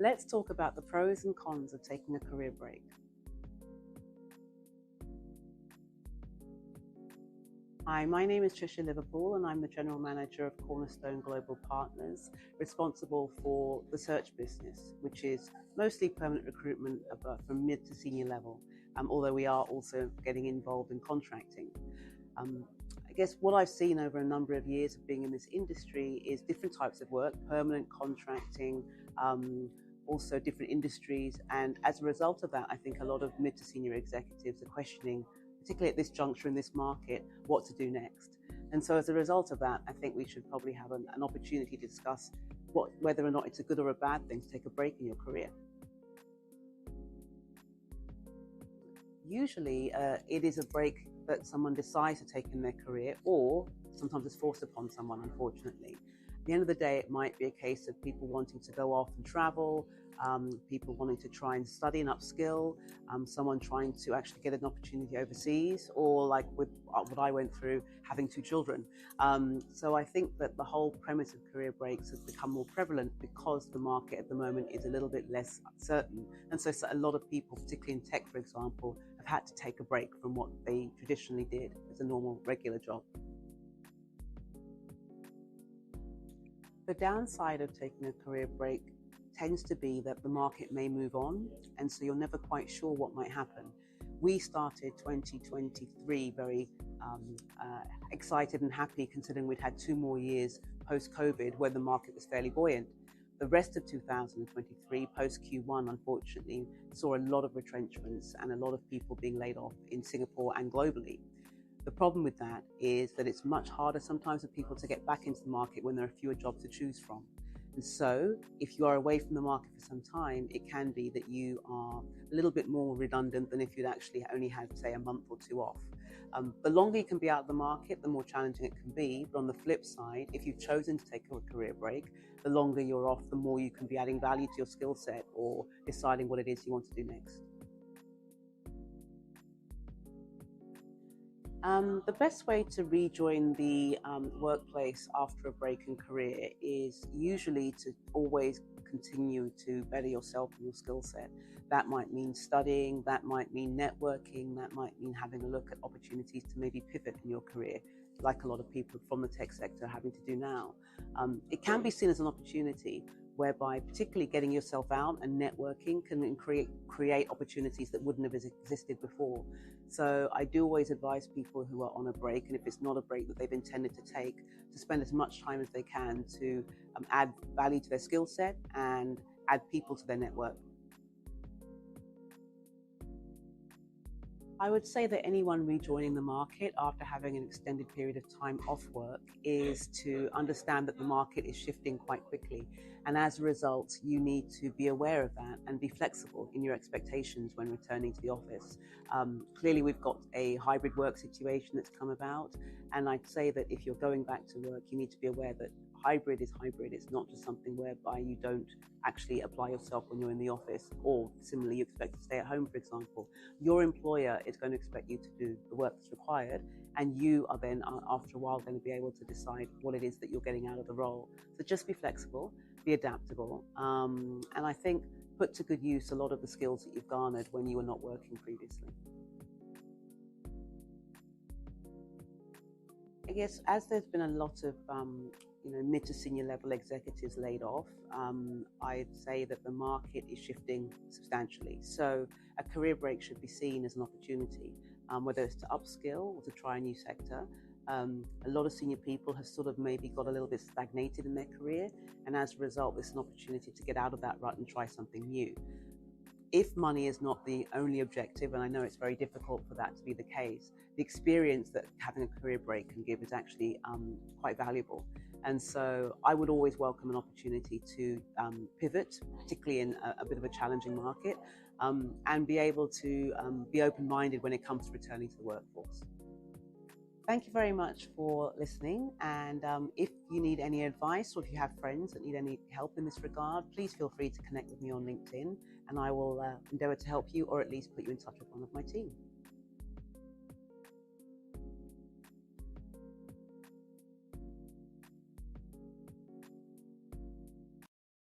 Let's talk about the pros and cons of taking a career break. Hi, my name is Tricia Liverpool and I'm the General Manager of Cornerstone Global Partners, responsible for the search business, which is mostly permanent recruitment from mid to senior level, although we are also getting involved in contracting. I guess what I've seen over a number of years of being in this industry is different types of work, permanent contracting, also different industries. And as a result of that, I think a lot of mid to senior executives are questioning, particularly at this juncture in this market, what to do next. And so as a result of that, I think we should probably have an opportunity to discuss whether or not it's a good or a bad thing to take a break in your career. Usually it is a break that someone decides to take in their career, or sometimes it's forced upon someone, unfortunately. At the end of the day, it might be a case of people wanting to go off and travel, people wanting to try and study and upskill, someone trying to actually get an opportunity overseas, or like with what I went through, having 2 children. So I think that the whole premise of career breaks has become more prevalent because the market at the moment is a little bit less certain. And so a lot of people, particularly in tech, for example, have had to take a break from what they traditionally did as a normal, regular job. The downside of taking a career break tends to be that the market may move on, and so you're never quite sure what might happen. We started 2023 very excited and happy, considering we'd had 2 more years post-COVID where the market was fairly buoyant. The rest of 2023, post-Q1, unfortunately, saw a lot of retrenchments and a lot of people being laid off in Singapore and globally. The problem with that is that it's much harder sometimes for people to get back into the market when there are fewer jobs to choose from. And so if you are away from the market for some time, it can be that you are a little bit more redundant than if you'd actually only had, say, a month or 2 off. The longer you can be out of the market, the more challenging it can be. But on the flip side, if you've chosen to take a career break, the longer you're off, the more you can be adding value to your skill set or deciding what it is you want to do next. The best way to rejoin the workplace after a break in career is usually to always continue to better yourself and your skill set. That might mean studying, that might mean networking, that might mean having a look at opportunities to maybe pivot in your career, like a lot of people from the tech sector are having to do now. It can be seen as an opportunity whereby particularly getting yourself out and networking can create opportunities that wouldn't have existed before. So I do always advise people who are on a break, and if it's not a break that they've intended to take, to spend as much time as they can to add value to their skill set and add people to their network. I would say that anyone rejoining the market after having an extended period of time off work is to understand that the market is shifting quite quickly. And as a result, you need to be aware of that and be flexible in your expectations when returning to the office. Clearly, we've got a hybrid work situation that's come about. And I'd say that if you're going back to work, you need to be aware that hybrid is hybrid. It's not just something whereby you don't actually apply yourself when you're in the office, or similarly you expect to stay at home, for example. Your employer is going to expect you to do the work that's required, and you are then after a while going to be able to decide what it is that you're getting out of the role. So just be flexible, be adaptable, and I think put to good use a lot of the skills that you've garnered when you were not working previously. I guess as there's been a lot of mid to senior level executives laid off, I'd say that the market is shifting substantially. So a career break should be seen as an opportunity, whether it's to upskill or to try a new sector. A lot of senior people have sort of maybe got a little bit stagnated in their career, and as a result, it's an opportunity to get out of that rut and try something new. If money is not the only objective, and I know it's very difficult for that to be the case, the experience that having a career break can give is actually quite valuable. And so I would always welcome an opportunity to pivot, particularly in a bit of a challenging market, and be able to be open-minded when it comes to returning to the workforce. Thank you very much for listening. And if you need any advice, or if you have friends that need any help in this regard, please feel free to connect with me on LinkedIn, and I will endeavor to help you, or at least put you in touch with one of my team.